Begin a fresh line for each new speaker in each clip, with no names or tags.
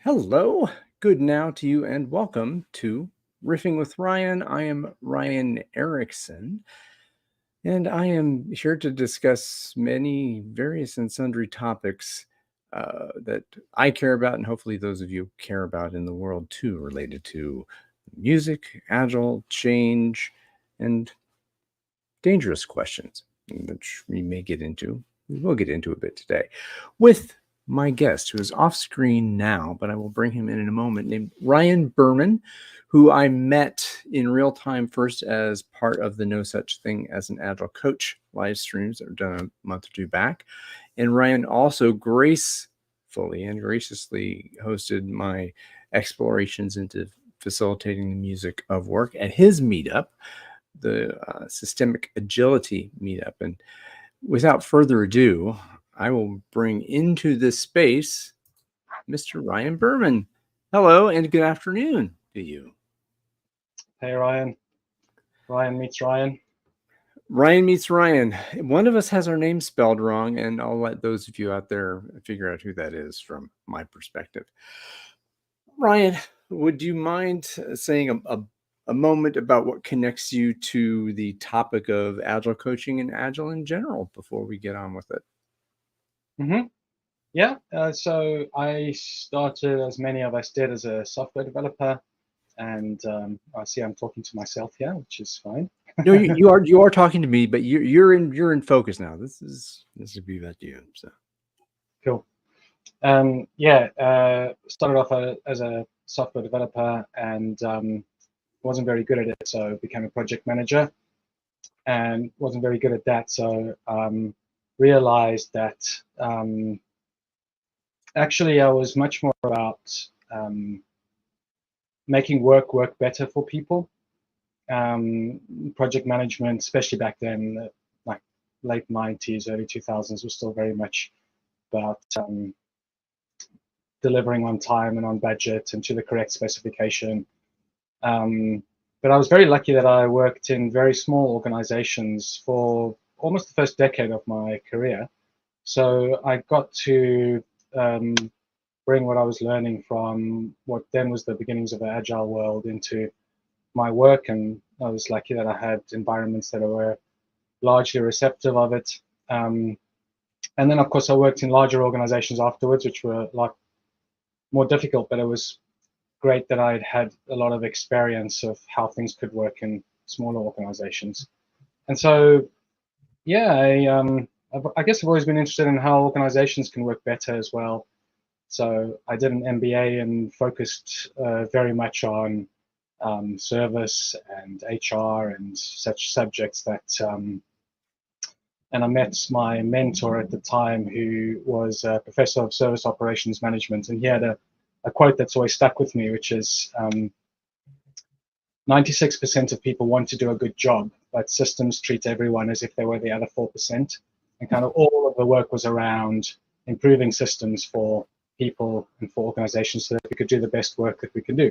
Hello, good now to you, and welcome to Riffing with Ryan. I am Ryan Erickson, and I am here to discuss many various and sundry topics that I care about, and hopefully those of you care about in the world too, related to music, agile, change, and dangerous questions, which we may get into. We will get into a bit today with my guest, who is off screen now, but I will bring him in a moment, named Ryan Behrman, who I met in real time first as part of the No Such Thing as an Agile Coach live streams that were done a month or two back. And Ryan also gracefully and graciously hosted my explorations into facilitating the music of work at his meetup, the Systemic Agility meetup. And without further ado, I will bring into this space Mr. Ryan Behrman. Hello and good afternoon to you.
Hey, Ryan. Ryan meets Ryan.
Ryan meets Ryan. One of us has our name spelled wrong, and I'll let those of you out there figure out who that is from my perspective. Ryan, would you mind saying a moment about what connects you to the topic of Agile coaching and Agile in general before we get on with it?
Yeah, so I started, as many of us did, as a software developer, and I see I'm talking to myself here, which is fine.
No, you are talking to me, but you're in focus now. This would be about you. So
Cool. Started off as a software developer and wasn't very good at it, so became a project manager, and wasn't very good at that, so realized that actually I was much more about making work better for people. Project management, especially back then, like late 90s, early 2000s, was still very much about delivering on time and on budget and to the correct specification. But I was very lucky that I worked in very small organizations for almost the first decade of my career. So I got to bring what I was learning from what then was the beginnings of the agile world into my work, and I was lucky that I had environments that were largely receptive of it. And then, of course, I worked in larger organizations afterwards, which were a lot more difficult, but it was great that I'd had a lot of experience of how things could work in smaller organizations. And so, yeah, I guess I've always been interested in how organizations can work better as well. So I did an MBA and focused very much on service and HR and such subjects that, and I met my mentor at the time, who was a professor of service operations management, and he had a quote that's always stuck with me, which is 96% of people want to do a good job, but systems treat everyone as if they were the other 4%. And kind of all of the work was around improving systems for people and for organizations so that we could do the best work that we can do.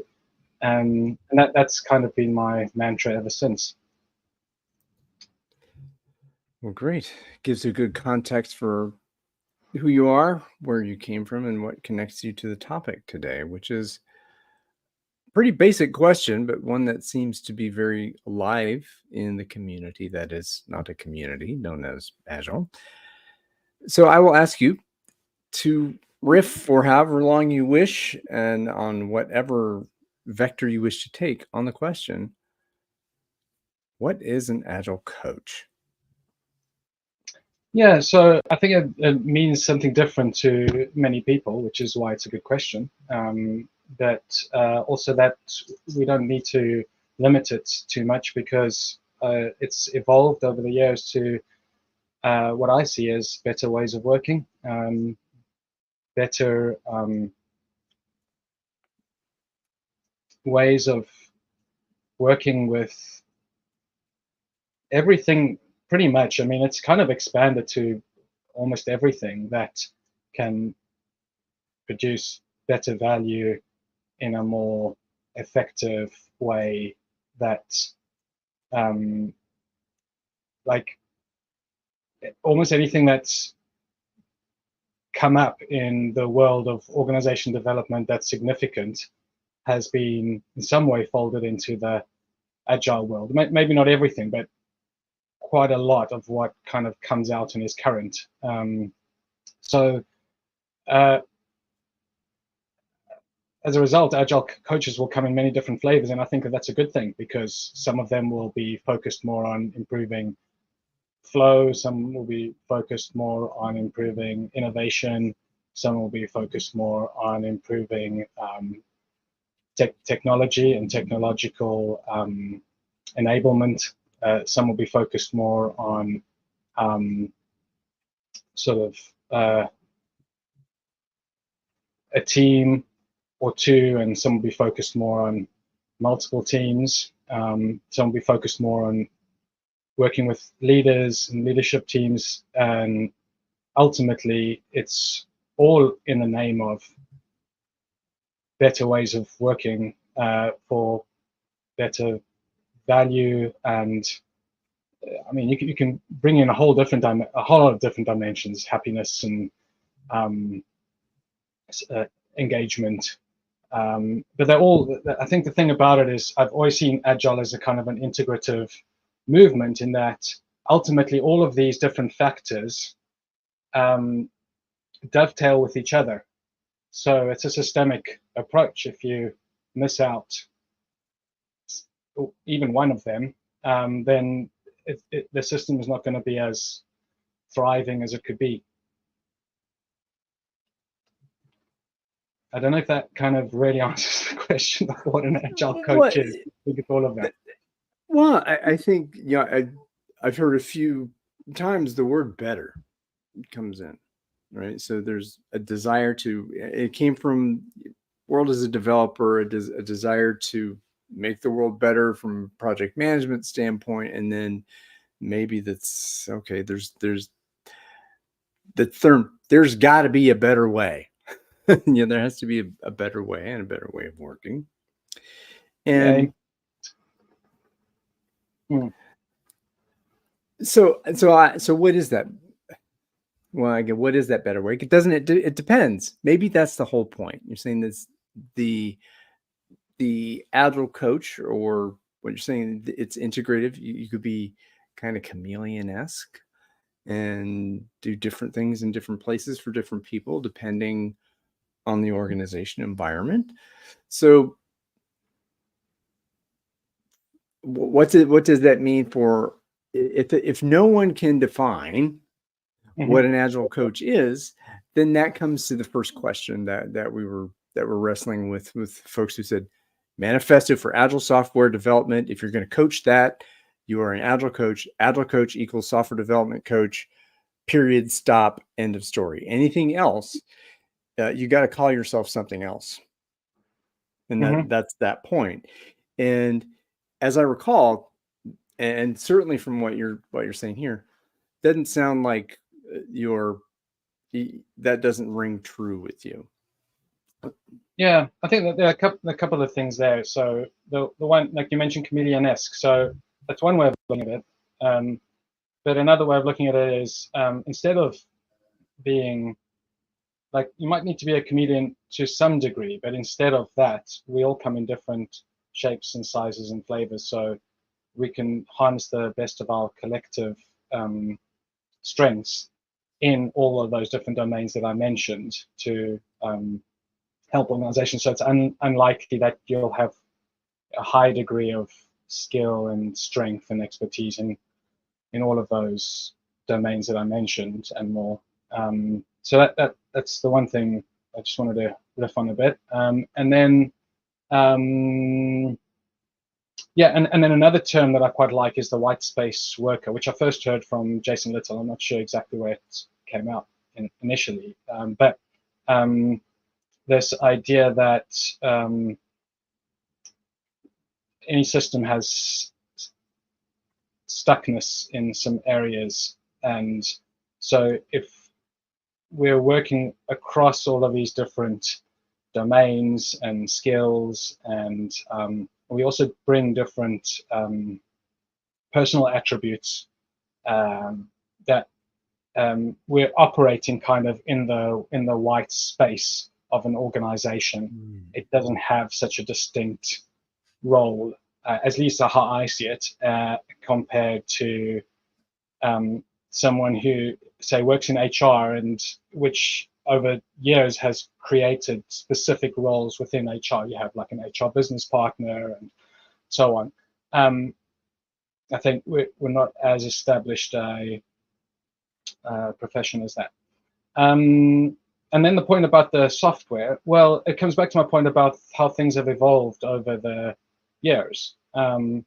And that's kind of been my mantra ever since.
well, great. Gives you good context for who you are, where you came from, and what connects you to the topic today, which is a pretty basic question, but one that seems to be very alive in the community that is not a community, known as Agile. So I will ask you to riff for however long you wish and on whatever vector you wish to take on the question, what is an Agile coach?
Yeah, so I think it means something different to many people, which is why it's a good question. But also that we don't need to limit it too much, because it's evolved over the years to what I see as better ways of working, better ways of working with everything, pretty much. I mean, it's kind of expanded to almost everything that can produce better value in a more effective way, that like almost anything that's come up in the world of organization development that's significant has been in some way folded into the agile world. Maybe not everything, but quite a lot of what kind of comes out and is current. So as a result, agile coaches will come in many different flavors, and I think that that's a good thing, because some of them will be focused more on improving flow, some will be focused more on improving innovation, some will be focused more on improving technology and technological enablement. Some will be focused more on sort of a team or two, and some will be focused more on multiple teams. Some will be focused more on working with leaders and leadership teams, and ultimately it's all in the name of better ways of working for better value. And I mean, you can bring in a whole lot of different dimensions: happiness and engagement. But they're all, I think the thing about it is, I've always seen agile as a kind of an integrative movement, in that ultimately all of these different factors dovetail with each other. So it's a systemic approach. If you miss out even one of them, then the system is not going to be as thriving as it could be. I don't know if that kind of really answers the question of what an agile coach is. I think it's all of that.
Well, I think, you know, I've heard a few times the word better comes in, right? So there's a desire to, it came from world as a developer, a desire to make the world better from a project management standpoint. And then maybe that's, okay, there's the term, there's got to be a better way. You know, there has to be a better way and a better way of working. And so what is that? Well, again, what is that better way? It depends. Maybe that's the whole point. You're saying this, the agile coach, or what you're saying, it's integrative. You could be kind of chameleon-esque and do different things in different places for different people, depending on the organization environment. So what does that mean for, if no one can define what an agile coach is, then that comes to the first question that we're wrestling with folks who said, manifesto for agile software development. If you're going to coach that, you are an agile coach. Agile coach equals software development coach, period, stop, end of story. Anything else, you got to call yourself something else. And that's that point. And as I recall, and certainly from what you're saying here, doesn't sound like that doesn't ring true with you.
Yeah, I think that there are a couple of things there. So the one, like you mentioned, chameleon-esque. So that's one way of looking at it. But another way of looking at it is, instead of being, like, you might need to be a chameleon to some degree, but instead of that, we all come in different shapes and sizes and flavors. So we can harness the best of our collective strengths in all of those different domains that I mentioned to help organizations. So it's unlikely that you'll have a high degree of skill and strength and expertise in all of those domains that I mentioned and more. So that's the one thing I just wanted to riff on a bit. And then yeah, and then another term that I quite like is the white space worker, which I first heard from Jason Little. I'm not sure exactly where it came out initially, but this idea that any system has stuckness in some areas, and so if we're working across all of these different domains and skills, and we also bring different personal attributes that we're operating kind of in the white space of an organization. It doesn't have such a distinct role, at least how I see it, compared to someone who, say, works in HR, and which over years has created specific roles within HR. You have like an HR business partner and so on. I think we're not as established a profession as that. And then the point about the software, well, it comes back to my point about how things have evolved over the years. And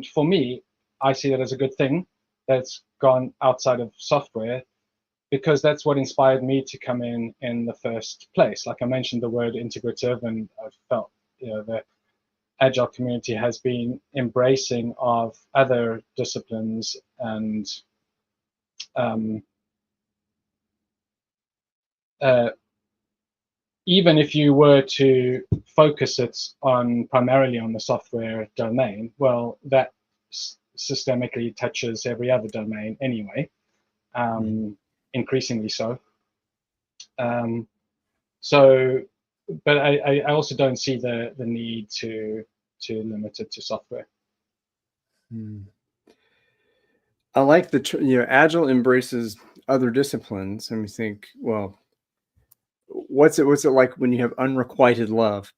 for me, I see that as a good thing that's gone outside of software, because that's what inspired me to come in the first place. Like I mentioned the word integrative, and I felt, the Agile community has been embracing of other disciplines, and even if you were to focus it on primarily on the software domain, well, that systemically touches every other domain anyway, increasingly so. But I also don't see the need to limit it to software.
I like Agile embraces other disciplines, and we think, well, what's it like when you have unrequited love?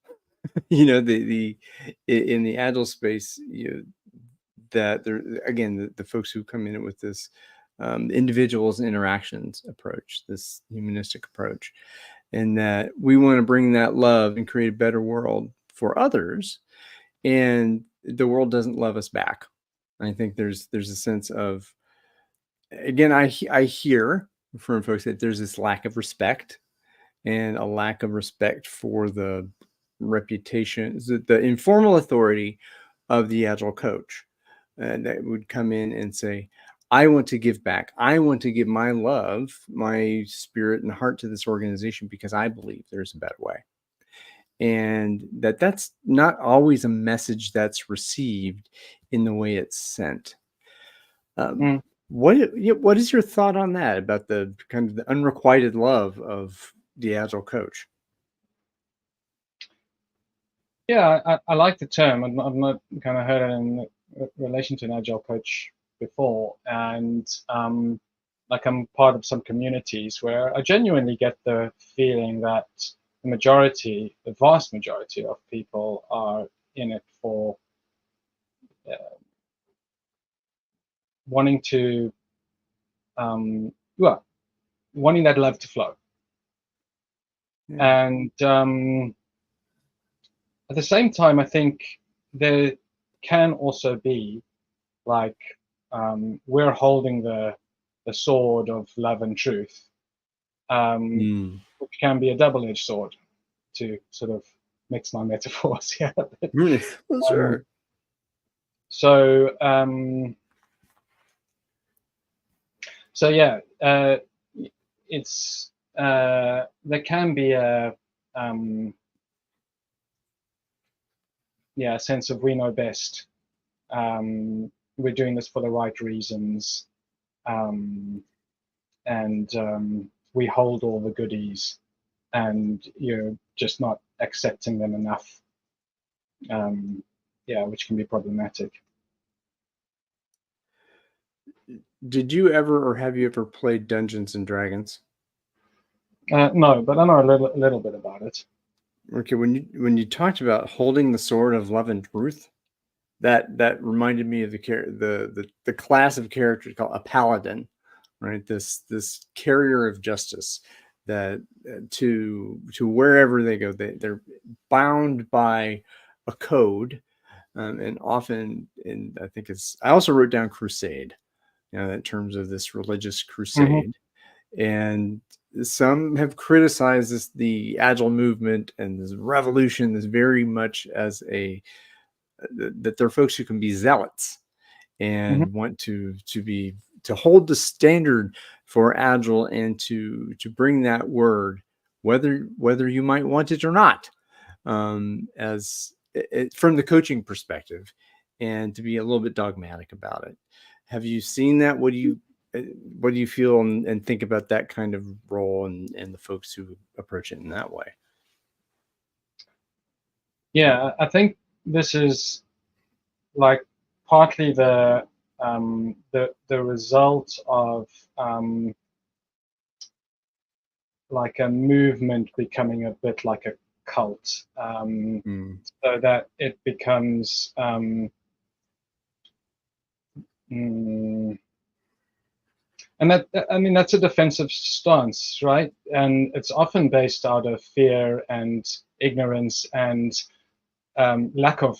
The in the Agile space, that there again, the folks who come in with this individuals interactions approach, this humanistic approach, and that we want to bring that love and create a better world for others, and the world doesn't love us back. I think there's a sense of, again, I hear from folks that there's this lack of respect, and a lack of respect for the reputation, the informal authority of the Agile coach, that would come in and say, I want to give back. I want to give my love, my spirit and heart to this organization because I believe there's a better way. And that's not always a message that's received in the way it's sent. What is your thought on that, about the kind of the unrequited love of the Agile coach?
Yeah, I like the term. I've not kind of heard it in relation to an Agile coach before, and like I'm part of some communities where I genuinely get the feeling that the vast majority of people are in it for wanting to, wanting that love to flow. Yeah. And at the same time, I think there can also be like, we're holding the sword of love and truth, which can be a double-edged sword, to sort of mix my metaphors here.
Well, sure.
So yeah, it's there can be a sense of we know best. We're doing this for the right reasons, and we hold all the goodies, and you're just not accepting them enough, which can be problematic.
Did you ever, or have you ever played Dungeons and Dragons?
No, but I know a little bit about it.
Okay, when you talked about holding the sword of love and truth, that reminded me of the class of characters called a paladin, right? This carrier of justice, that to wherever they go, they're bound by a code, and often, I think I also wrote down crusade, in terms of this religious crusade. And some have criticized the Agile movement and this revolution as very much as that there are folks who can be zealots and want to hold the standard for Agile, and to bring that word, whether you might want it or not, as from the coaching perspective, and to be a little bit dogmatic about it. Have you seen that? What do you what do you feel and think about that kind of role and the folks who approach it in that way?
Yeah, I think this is like partly the result of like a movement becoming a bit like a cult,
Mm.
so that it becomes mm, and that, I mean, that's a defensive stance, right? And it's often based out of fear and ignorance and lack of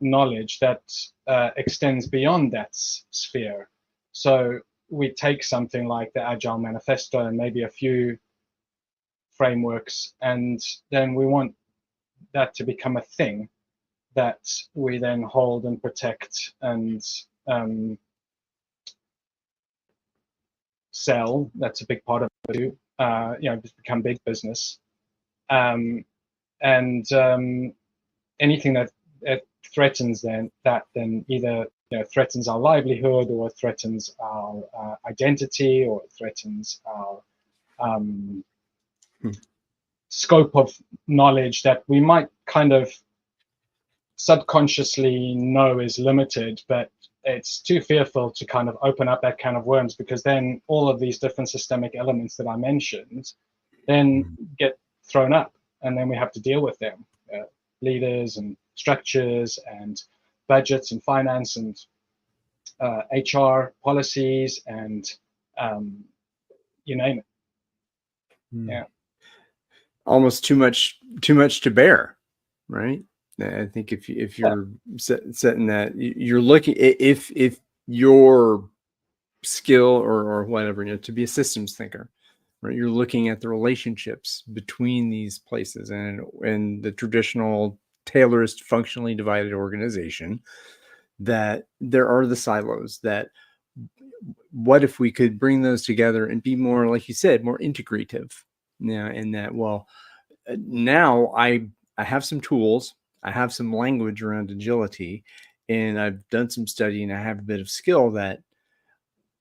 knowledge that extends beyond that sphere. So we take something like the Agile Manifesto and maybe a few frameworks, and then we want that to become a thing that we then hold and protect and sell. That's a big part of it too. Just become big business. And anything that threatens then either threatens our livelihood or threatens our identity or threatens our
Hmm.
scope of knowledge that we might kind of subconsciously know is limited, but it's too fearful to kind of open up that can of worms, because then all of these different systemic elements that I mentioned then get thrown up, and then we have to deal with them. Leaders and structures and budgets and finance and HR policies and you name it.
Mm.
Yeah.
Almost too much to bear, right? I think if
Yeah.
you're setting that, you're looking, if your skill or whatever, to be a systems thinker, right? You're looking at the relationships between these places, and the traditional Taylorist functionally divided organization, that there are the silos. That what if we could bring those together and be more, like you said, more integrative? Now, in that, well, now I have some tools, I have some language around agility, and I've done some study, and I have a bit of skill that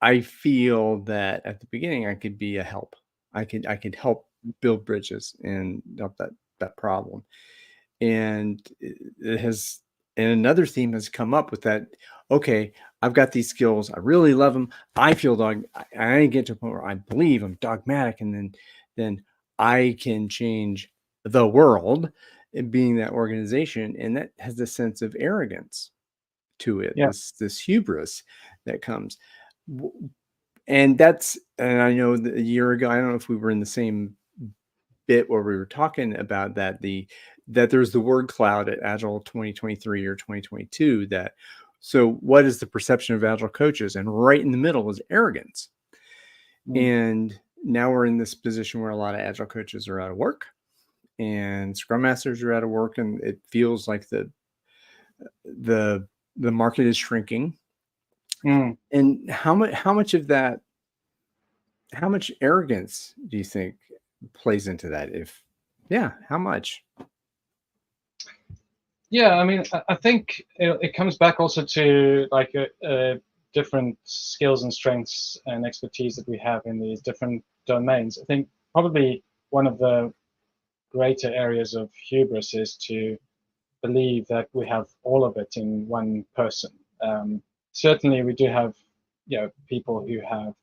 I feel that at the beginning I could be a help. I could help build bridges and help that problem. And it has, and another theme has come up with that. Okay, I've got these skills. I really love them. I feel I get to a point where I believe I'm dogmatic, and then I can change the world, and being that organization, and that has a sense of arrogance to it.
Yeah.
This hubris that comes. And I know that a year ago, I don't know if we were in the same bit where we were talking about that there's the word cloud at Agile 2023 or 2022. That, so what is the perception of Agile coaches? And right in the middle is arrogance.
Mm.
And now we're in this position where a lot of Agile coaches are out of work, and Scrum Masters are out of work, and it feels like the market is shrinking.
Mm.
And how much of that, how much arrogance do you think plays into that? If, yeah, how much?
Yeah, I mean, I think it comes back also to like different skills and strengths and expertise that we have in these different domains. I think probably one of the greater areas of hubris is to believe that we have all of it in one person. Certainly, we do have, people who have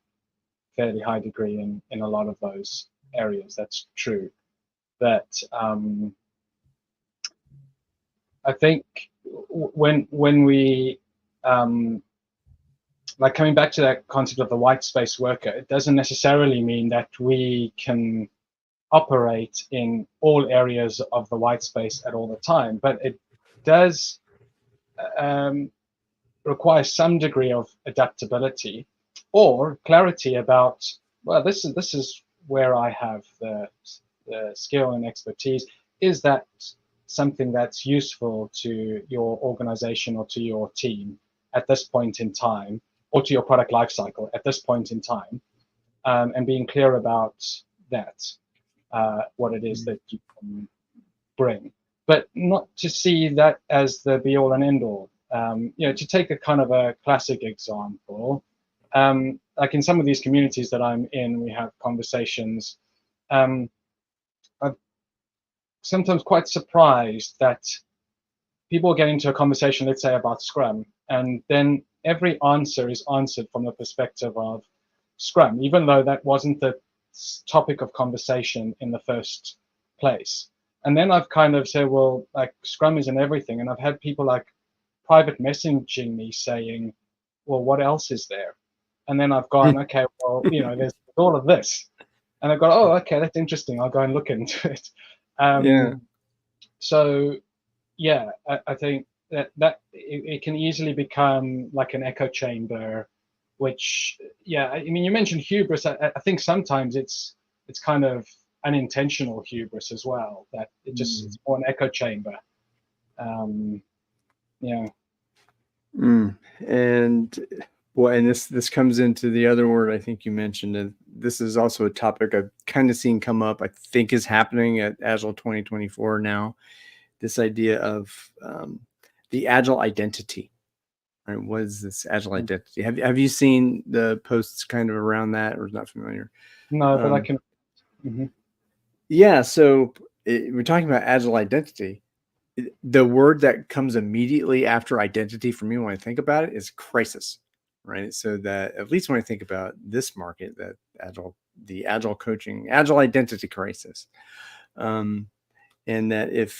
fairly high degree in a lot of those areas. That's true. But I think when we like coming back to that concept of the white space worker, it doesn't necessarily mean that we can operate in all areas of the white space at all the time, but it does require some degree of adaptability or clarity about, well, this is where I have the skill and expertise. Is that something that's useful to your organization or to your team at this point in time, or to your product lifecycle at this point in time? And being clear about that, what it is that you can bring, but not to see that as the be all and end all. To take a kind of a classic example, Like in some of these communities that I'm in, we have conversations. I'm sometimes quite surprised that people get into a conversation, let's say about Scrum, and then every answer is answered from the perspective of Scrum, even though that wasn't the topic of conversation in the first place. And then I've kind of said, well, like Scrum isn't everything. And I've had people like private messaging me saying, well, what else is there? And then I've gone, okay, well, there's all of this. And I've gone, oh, okay, that's interesting. I'll go and look into it.
Yeah.
So yeah, I think that it can easily become like an echo chamber, which, yeah, I mean, you mentioned hubris. I think sometimes it's kind of unintentional hubris as well, that it's more an echo chamber. Yeah.
And well, and this comes into the other word I think you mentioned. And this is also a topic I've kind of seen come up. I think is happening at Agile 2024 now. This idea of the Agile identity. Right? What is this Agile identity? Have you seen the posts kind of around that, or not familiar?
No, but I can. Mm-hmm.
Yeah. So we're talking about Agile identity. The word that comes immediately after identity for me when I think about it is crisis, right? So that at least when I think about this market, that the agile coaching, agile identity crisis, and that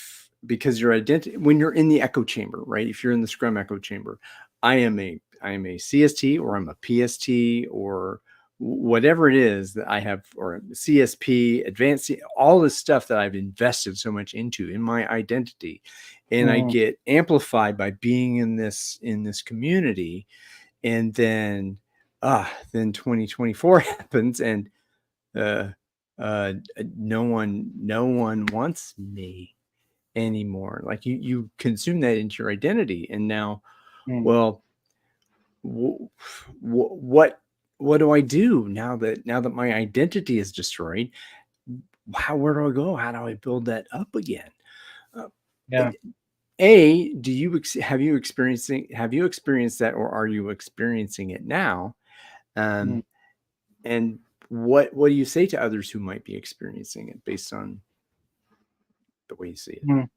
because your identity, when you're in the echo chamber, right? If you're in the Scrum echo chamber, I am a CST or I'm a PST or whatever it is that I have, or CSP, advanced, all this stuff that I've invested so much into in my identity, and I get amplified by being in this community, and then 2024 happens, and no one wants me anymore. Like you consume that into your identity, and now, well, what do I do now that my identity is destroyed? Where do I go? How do I build that up again?
Yeah.
Do you have you experienced that, or are you experiencing it now? And what do you say to others who might be experiencing it based on the way you see it?
Do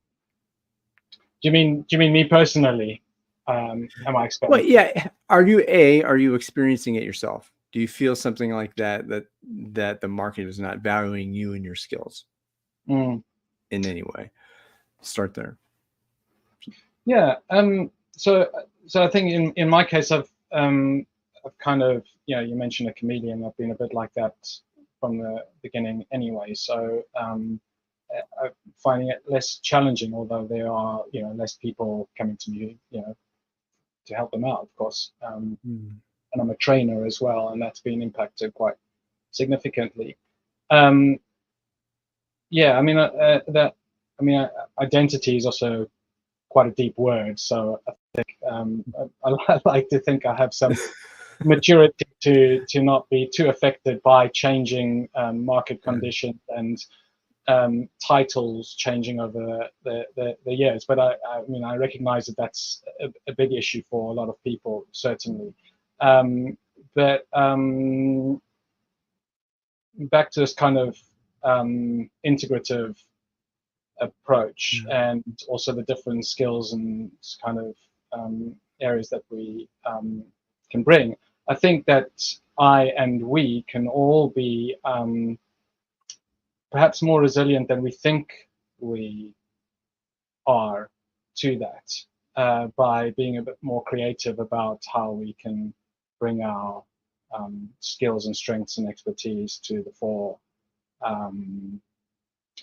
you mean me personally? Am I experiencing?
Well, yeah. Are you experiencing it yourself? Do you feel something like that the market is not valuing you and your skills in any way? Start there.
Yeah. So I think in my case, I've kind of, you mentioned a comedian. I've been a bit like that from the beginning anyway. So I'm finding it less challenging, although there are less people coming to me to help them out, of course. And I'm a trainer as well, and that's been impacted quite significantly. Yeah, I mean, identity is also quite a deep word, so I think I like to think I have some maturity to not be too affected by changing market conditions and titles changing over the years. But I mean, I recognize that that's a big issue for a lot of people, certainly. But back to this kind of integrative approach, and also the different skills and kind of areas that we can bring. I think that I and we can all be perhaps more resilient than we think we are to that, by being a bit more creative about how we can bring our skills and strengths and expertise to the fore.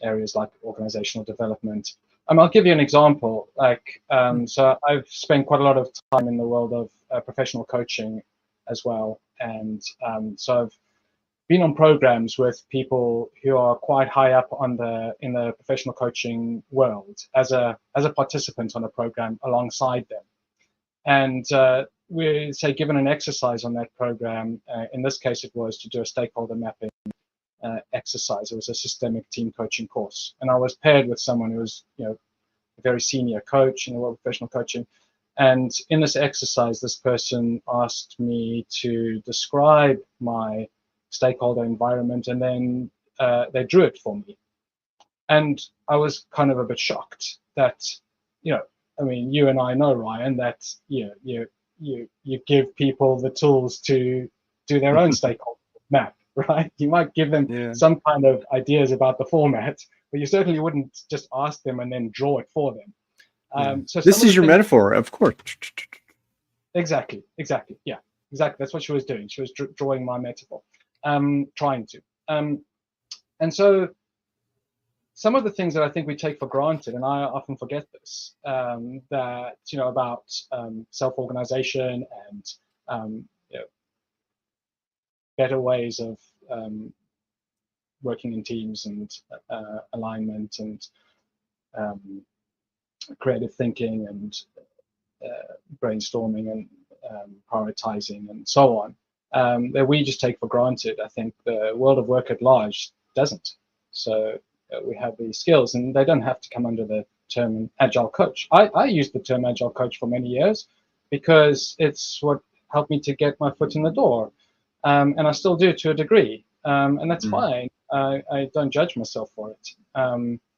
Areas like organizational development. I'll give you an example. So I've spent quite a lot of time in the world of professional coaching as well, and so I've been on programs with people who are quite high up in the professional coaching world as a participant on a program alongside them, and we say given an exercise on that program. In this case, it was to do a stakeholder mapping exercise. It was a systemic team coaching course, and I was paired with someone who was, a very senior coach in the world of professional coaching, And in this exercise, this person asked me to describe my stakeholder environment, and then they drew it for me. And I was kind of a bit shocked that, I mean, you and I know, Ryan, that you give people the tools to do their own stakeholder map, right? You might give them
Yeah.
some kind of ideas about the format, but you certainly wouldn't just ask them and then draw it for them.
Yeah.
So
This
some of
is
the
your
things,
metaphor, of course.
exactly, yeah, exactly. That's what she was doing. She was drawing my metaphor, trying to. And so some of the things that I think we take for granted, and I often forget this, that about self-organization and better ways of working in teams and alignment and creative thinking and brainstorming and prioritizing and so on, that we just take for granted. I think the world of work at large doesn't. So we have these skills, and they don't have to come under the term agile coach. I used the term agile coach for many years because it's what helped me to get my foot in the door, and I still do to a degree, and that's fine. I don't judge myself for it,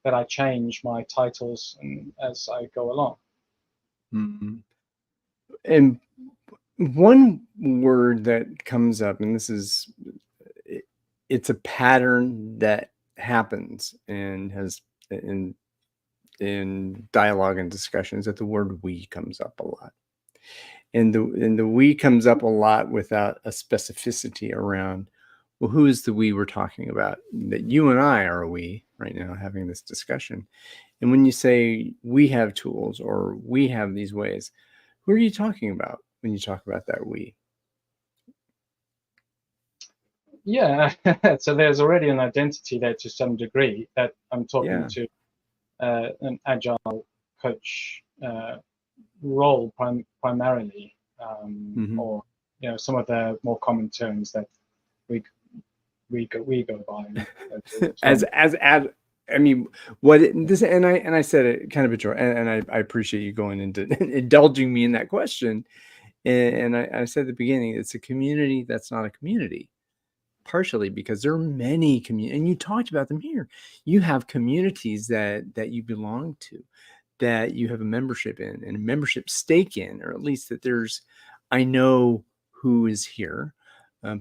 but I change my titles as I go along.
Mm-hmm. And one word that comes up, and it's a pattern that happens and has in dialogue and discussions, that the word "we" comes up a lot, and the "we" comes up a lot without a specificity around, well, who is the "we" we're talking about? That you and I are a "we" right now having this discussion. And when you say we have tools or we have these ways, who are you talking about when you talk about that "we"?
Yeah, so there's already an identity there to some degree that I'm talking
Yeah.
to an agile coach role primarily, or some of the more common terms that we go by.
as I mean, this, and I said it kind of a joke, and I appreciate you going into indulging me in that question. And I said at the beginning, it's a community that's not a community, partially because there are many communities, and you talked about them here. You have communities that you belong to, that you have a membership in and a membership stake in, or at least that I know who is here.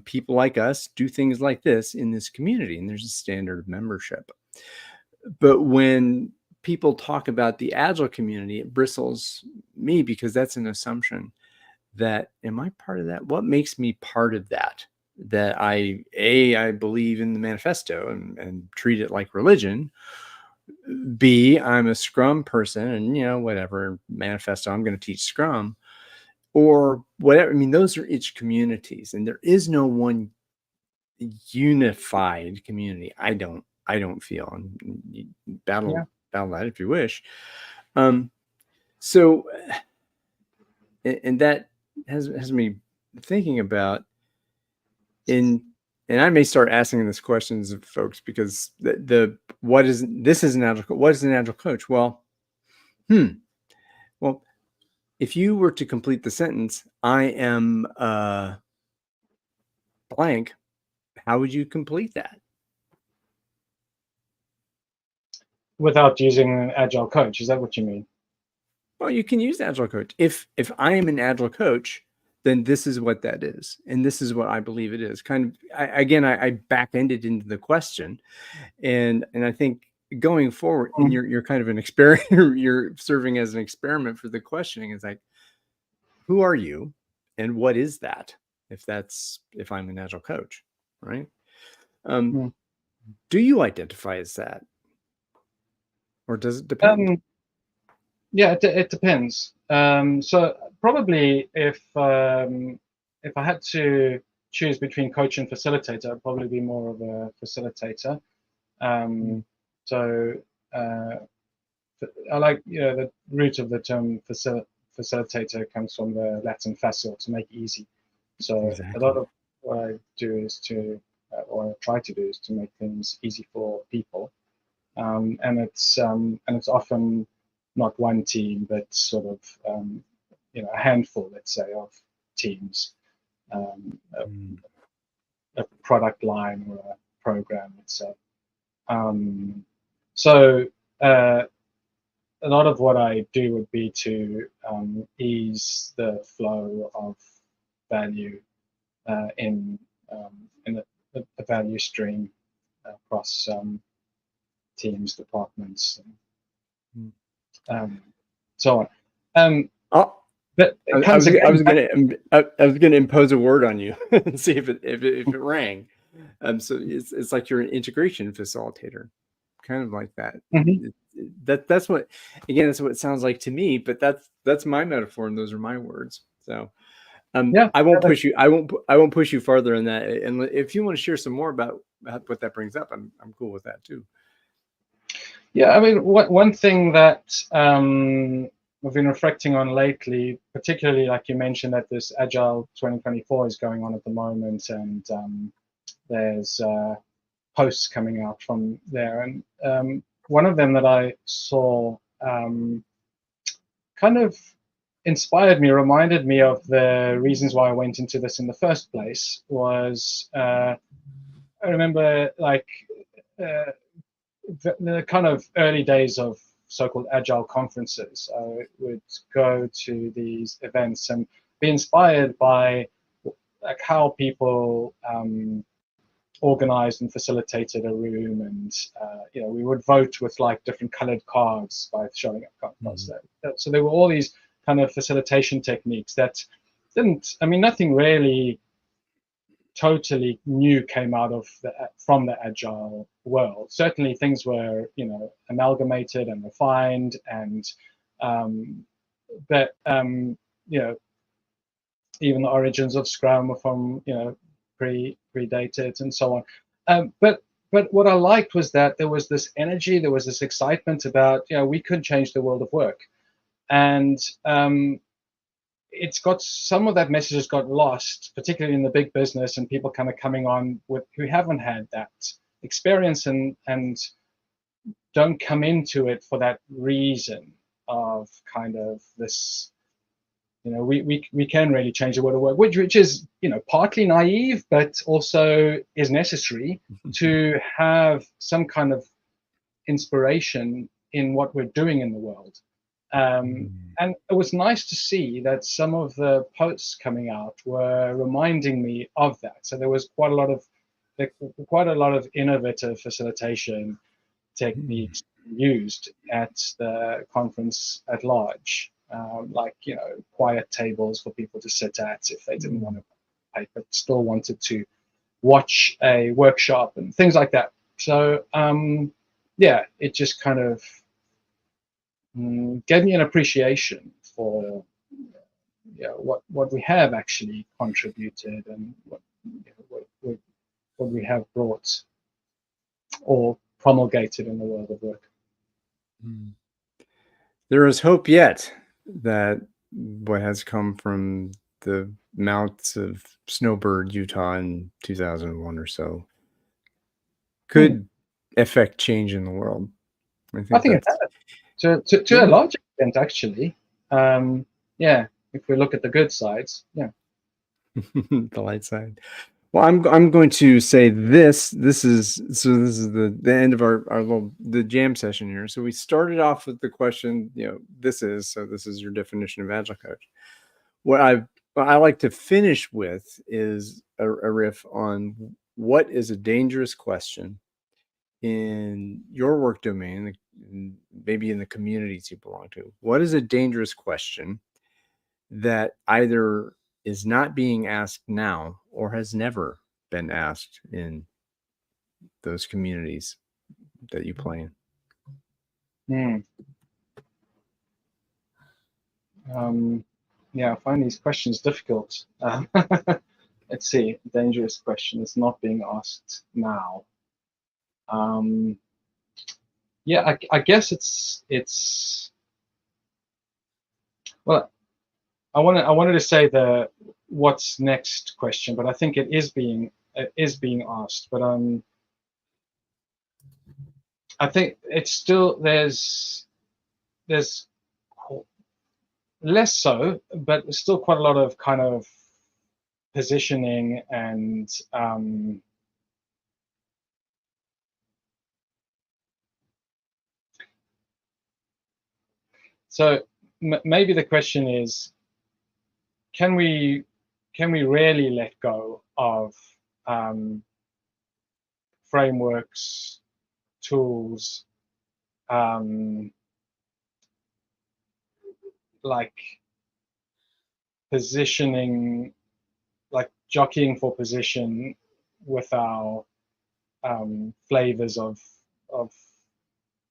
People like us do things like this in this community, and there's a standard of membership. But when people talk about the agile community, it bristles me because that's an assumption that, am I part of that? What makes me part of that? That I believe in the manifesto and treat it like religion. B, I'm a Scrum person, and whatever manifesto, I'm going to teach Scrum or whatever. I mean, those are each communities, and there is no one unified community. I don't feel, and you battle that if you wish. So, and that has me thinking about and I may start asking this questions of folks because what is an agile? What is an agile coach? Well, well, if you were to complete the sentence, I am blank, how would you complete that?
Without using an agile coach, is that what you mean?
Well, you can use agile coach. If I am an agile coach, then this is what that is, and this is what I believe it is. Kind of, I back-ended into the question, and I think going forward, and you're kind of an experiment. You're serving as an experiment for the questioning. Is like, who are you, and what is that? If I'm an agile coach, right? Do you identify as that, or does it depend?
Yeah, it depends. So probably if I had to choose between coach and facilitator, I'd probably be more of a facilitator. So I like the root of the term facilitator comes from the Latin facile, to make easy. So
Exactly.
a lot of what I do is or I try to do is to make things easy for people, and it's often not one team, but sort of a handful, let's say, of teams, a product line or a program, let's say. So a lot of what I do would be to ease the flow of value in a value stream across teams, departments, and so on.
Oh,
But it comes
I
again.
was gonna impose a word on you and see if it rang. So it's like you're an integration facilitator, kind of like that.
Mhm.
That's what, again, that's what it sounds like to me. But that's my metaphor, and those are my words. So
Yeah,
I won't push you. I won't push you farther in that. And if you want to share some more about what that brings up, I'm cool with that too.
yeah. I mean, one thing that I've been reflecting on lately, particularly like you mentioned that this Agile 2024 is going on at the moment, and there's posts coming out from there, and one of them that I saw kind of inspired me, reminded me of the reasons why I went into this in the first place. Was I remember like the kind of early days of so-called agile conferences. I would go to these events and be inspired by like how people organized and facilitated a room, and we would vote with like different colored cards by showing up cards. So there were all these kind of facilitation techniques that didn't. I mean, nothing really totally new came out of from the agile world. Certainly, things were amalgamated and refined, and that even the origins of Scrum were from predated and so on. But what I liked was that there was this energy, there was this excitement about we could change the world of work, and it's got some of that message has got lost, particularly in the big business, and people kind of coming on with who haven't had that experience and don't come into it for that reason of kind of this. We can really change the world of work, which is partly naive, but also is necessary to have some kind of inspiration in what we're doing in the world. And it was nice to see that some of the posts coming out were reminding me of that. So there was quite a lot of innovative facilitation techniques used at the conference at large, like quiet tables for people to sit at if they didn't want to pay, but still wanted to watch a workshop and things like that. So it just kind of gave me an appreciation for what we have actually contributed and what we have brought or promulgated in the world of work.
There is hope yet that what has come from the mouths of Snowbird, Utah in 2001 or so could affect change in the world.
I think it has to a large extent, actually. If we look at the good sides,
the light side. Well, I'm going to say this is the end of our little the jam session here. So we started off with the question, this is your definition of agile coach. What I like to finish with is a riff on what is a dangerous question in your work domain, maybe in the communities you belong to. What is a dangerous question that either is not being asked now or has never been asked in those communities that you play
in? I find these questions difficult. Let's see, dangerous question is not being asked now. I guess it's well, I wanted to say the what's next question, but I think it is being asked. But I think it's still there's less so, but still quite a lot of kind of positioning and so maybe the question is, can we really let go of frameworks, tools, like positioning, like jockeying for position with our flavors of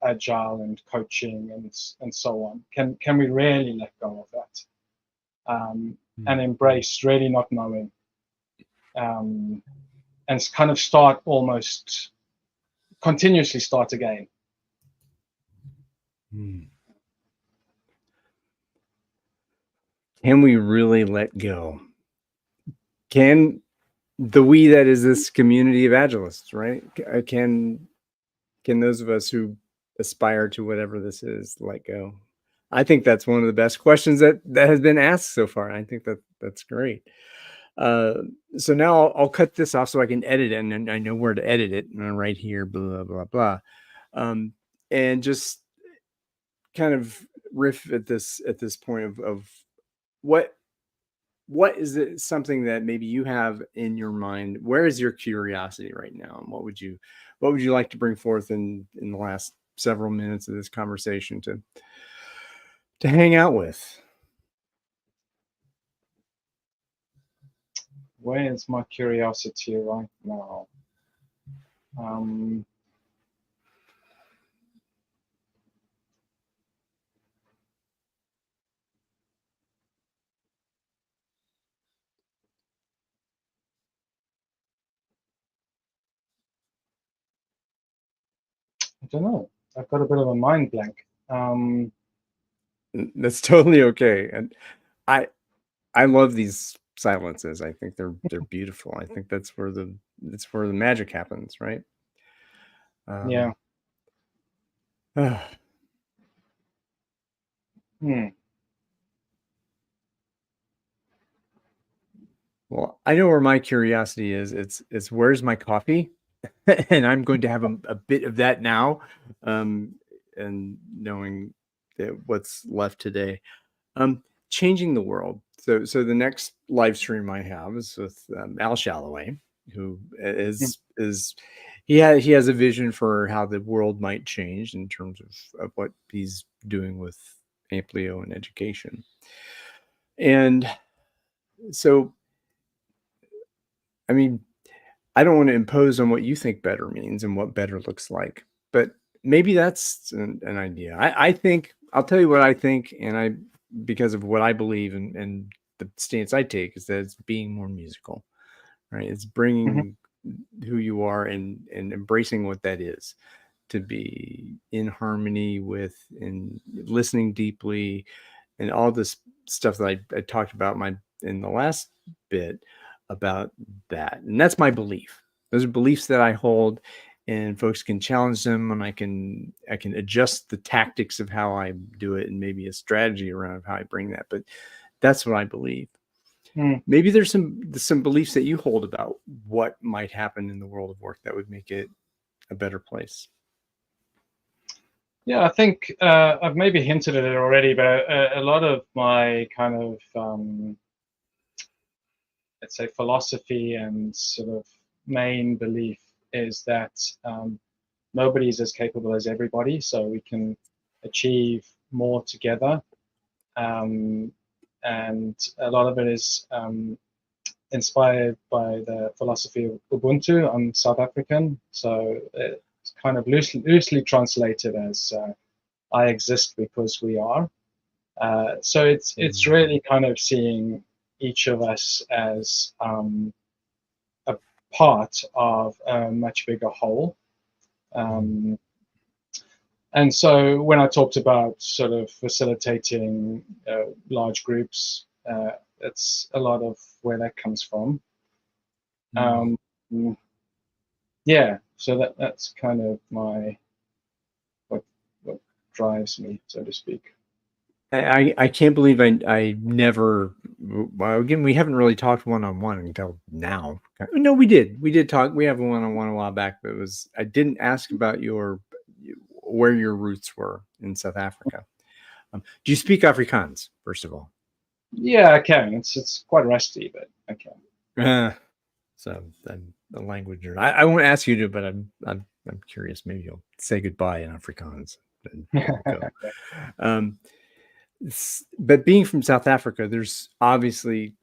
agile and coaching and so on? Can we really let go of that and embrace really not knowing, and kind of start almost continuously start again?
Can we really let go? Can the we that is this community of agilists, right? Can those of us who aspire to whatever this is let go? I think that's one of the best questions that has been asked so far. I think that that's great. So now I'll cut this off so I can edit it, and I know where to edit it. And right here, blah blah blah, and just kind of riff at this point of what is it, something that maybe you have in your mind. Where is your curiosity right now, and what would you like to bring forth in the last several minutes of this conversation to hang out with?
Where is my curiosity right now? I don't know. I've got a bit of a mind blank.
That's totally okay. And I love these silences. I think they're beautiful. I think that's where the magic happens, right?
Yeah.
Uh,
Hmm.
well, I know where my curiosity is. It's where's my coffee? And I'm going to have a bit of that now, and knowing that what's left today. Changing the world. So the next live stream I have is with Al Shalloway, who is he has a vision for how the world might change in terms of what he's doing with Amplio and education. And so, I mean, I don't want to impose on what you think better means and what better looks like, but maybe that's an idea. I think I'll tell you what I think, and because of what I believe and the stance I take is that it's being more musical, right? It's
Mm-hmm.
bringing who you are and embracing what that is, to be in harmony with and listening deeply, and all this stuff that I talked about in the last bit about that. And that's my belief. Those are beliefs that I hold, and folks can challenge them, and I can adjust the tactics of how I do it and maybe a strategy around how I bring that. But that's what I believe.
Mm.
Maybe there's some beliefs that you hold about what might happen in the world of work that would make it a better place.
Yeah, I think I've maybe hinted at it already, but a lot of my kind of let's say philosophy and sort of main belief is that nobody's as capable as everybody, so we can achieve more together. And a lot of it is inspired by the philosophy of Ubuntu. I'm South African, so it's kind of loosely translated as I exist because we are. So it's really kind of seeing each of us as a part of a much bigger whole. And so when I talked about sort of facilitating large groups, it's a lot of where that comes from. Um, yeah, so that's kind of my what drives me, so to speak.
I can't believe I never. Well, again, we haven't really talked one-on-one until now. No, we did talk. We have a one-on-one a while back, but I didn't ask about where your roots were in South Africa. Do you speak Afrikaans, first of all?
Yeah, I can. It's quite rusty, but I can.
So I'm a language nerd. I won't ask you to, but I'm curious. Maybe you'll say goodbye in Afrikaans. And we'll go. But being from South Africa, there's obviously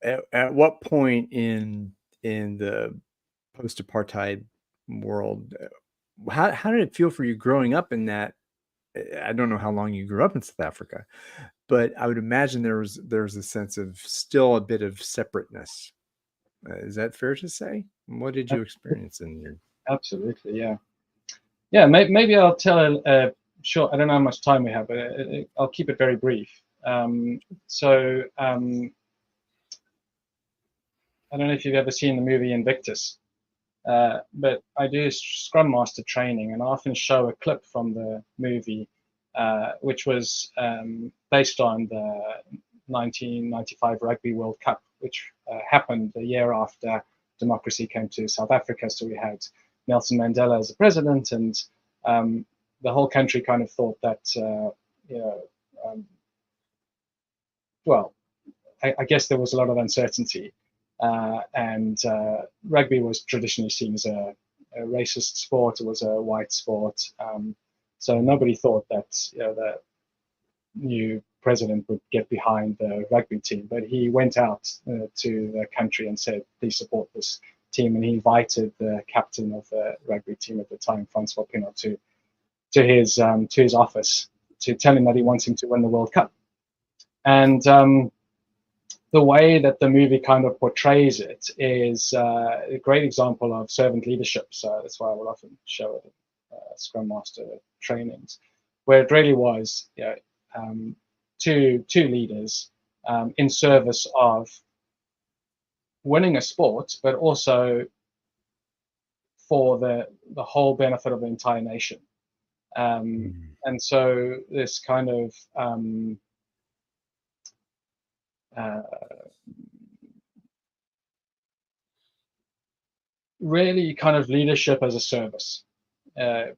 at what point in the post-apartheid world, how did it feel for you growing up in that? I don't know how long you grew up in South Africa, but I would imagine there was a sense of still a bit of separateness. Is that fair to say? What did you experience in your?
Absolutely, yeah. Yeah, maybe I'll tell a short. I don't know how much time we have, but I'll keep it very brief. So I don't know if you've ever seen the movie Invictus, but I do Scrum Master training, and I often show a clip from the movie, which was based on the 1995 Rugby World Cup, which happened the year after democracy came to South Africa. So we had Nelson Mandela as a president, and the whole country kind of thought that, well, I guess there was a lot of uncertainty, and rugby was traditionally seen as a racist sport. It was a white sport, so nobody thought that the new president would get behind the rugby team. But he went out to the country and said, "Please support this team," and he invited the captain of the rugby team at the time, Francois Pienaar, to his office to tell him that he wants him to win the World Cup. And the way that the movie kind of portrays it is a great example of servant leadership. So that's why I will often show it at Scrum Master trainings, where it really was two leaders in service of winning a sport, but also for the whole benefit of the entire nation. And so this kind of really kind of leadership as a service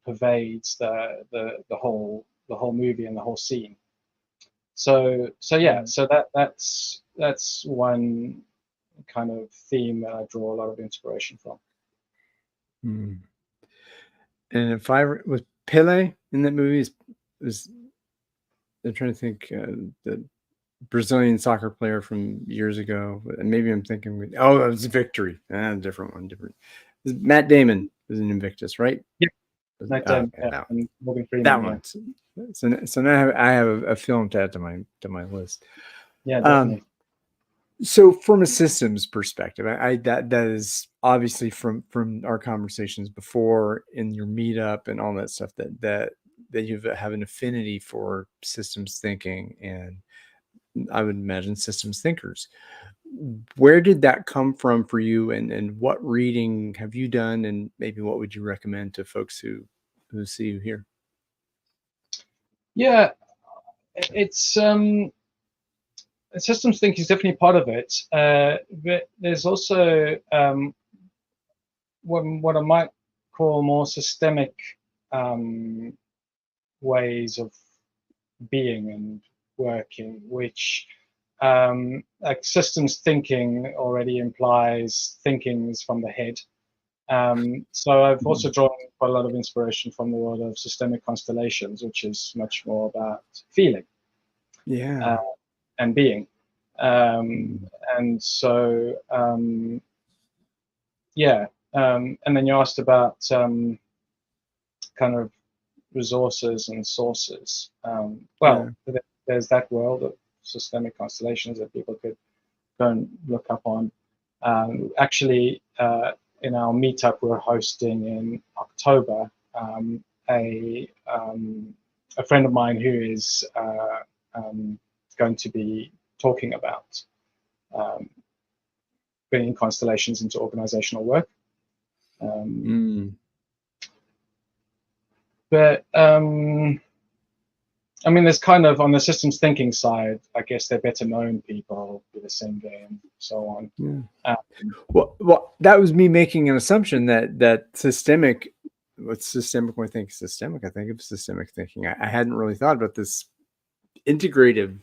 pervades the whole movie and the whole scene. So yeah, so that's one kind of theme that I draw a lot of inspiration from.
And if I was Pele in that movie, I'm trying to think the Brazilian soccer player from years ago, and maybe I'm thinking, it was Victory, different one, different. Matt Damon was in Invictus, right?
Yeah, Matt Damon, and Morgan Freeman.
That one. So now I have a film to add to my list.
Yeah, definitely.
So from a systems perspective, that is obviously from our conversations before in your meetup and all that stuff that you have an affinity for systems thinking, and I would imagine systems thinkers. Where did that come from for you, and what reading have you done, and maybe what would you recommend to folks who see you here?
Yeah, it's systems thinking is definitely part of it, but there's also what I might call more systemic ways of being and working, which like systems thinking already implies thinkings from the head. So I've also drawn quite a lot of inspiration from the world of systemic constellations, which is much more about feeling and being. And so, yeah. And then you asked about kind of resources and sources. There's that world of systemic constellations that people could go and look up on. Actually, in our meetup we're hosting in October, a friend of mine who is going to be talking about bringing constellations into organizational work. But I mean, there's kind of on the systems thinking side, I guess they're better known people with the same game, so on.
Yeah.
Um,
Well, that was me making an assumption that systemic. What's systemic? When I think systemic, I think of systemic thinking. I hadn't really thought about this integrative,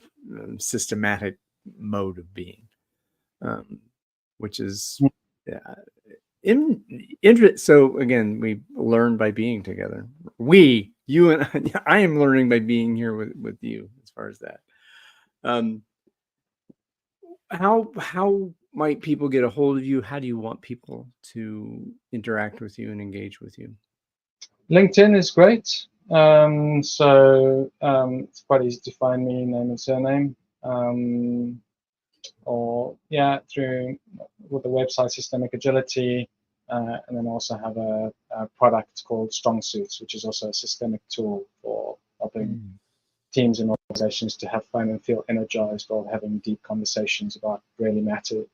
systematic mode of being, which is yeah, so again, we learn by being together. You and I am learning by being here with you as far as that. Um, how might people get a hold of you? How do you want people to interact with you and engage with you?
LinkedIn is great. It's quite easy to find me, name and surname. Or yeah, through with the website Systemic Agility, and then also have a product called Strong Suits, which is also a systemic tool for helping teams and organizations to have fun and feel energized while having deep conversations about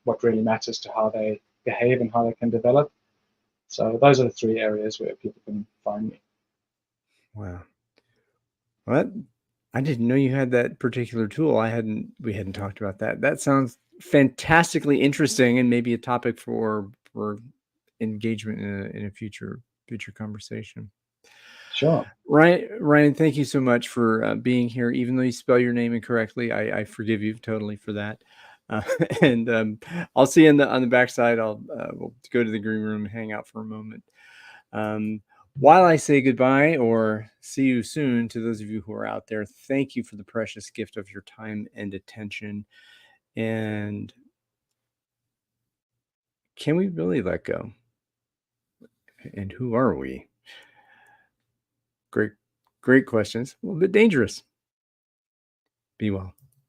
what really matters to how they behave and how they can develop. So those are the three areas where people can find me.
Wow. What? I didn't know you had that particular tool. We hadn't talked about that. That sounds fantastically interesting and maybe a topic for engagement in a future conversation.
Sure.
Ryan, thank you so much for being here. Even though you spell your name incorrectly, I forgive you totally for that. Uh, and I'll see you on the backside. We'll go to the green room and hang out for a moment. While I say goodbye or see you soon to those of you who are out there, thank you for the precious gift of your time and attention. And can we really let go? And who are we? Great, great questions. A little bit dangerous. Be well.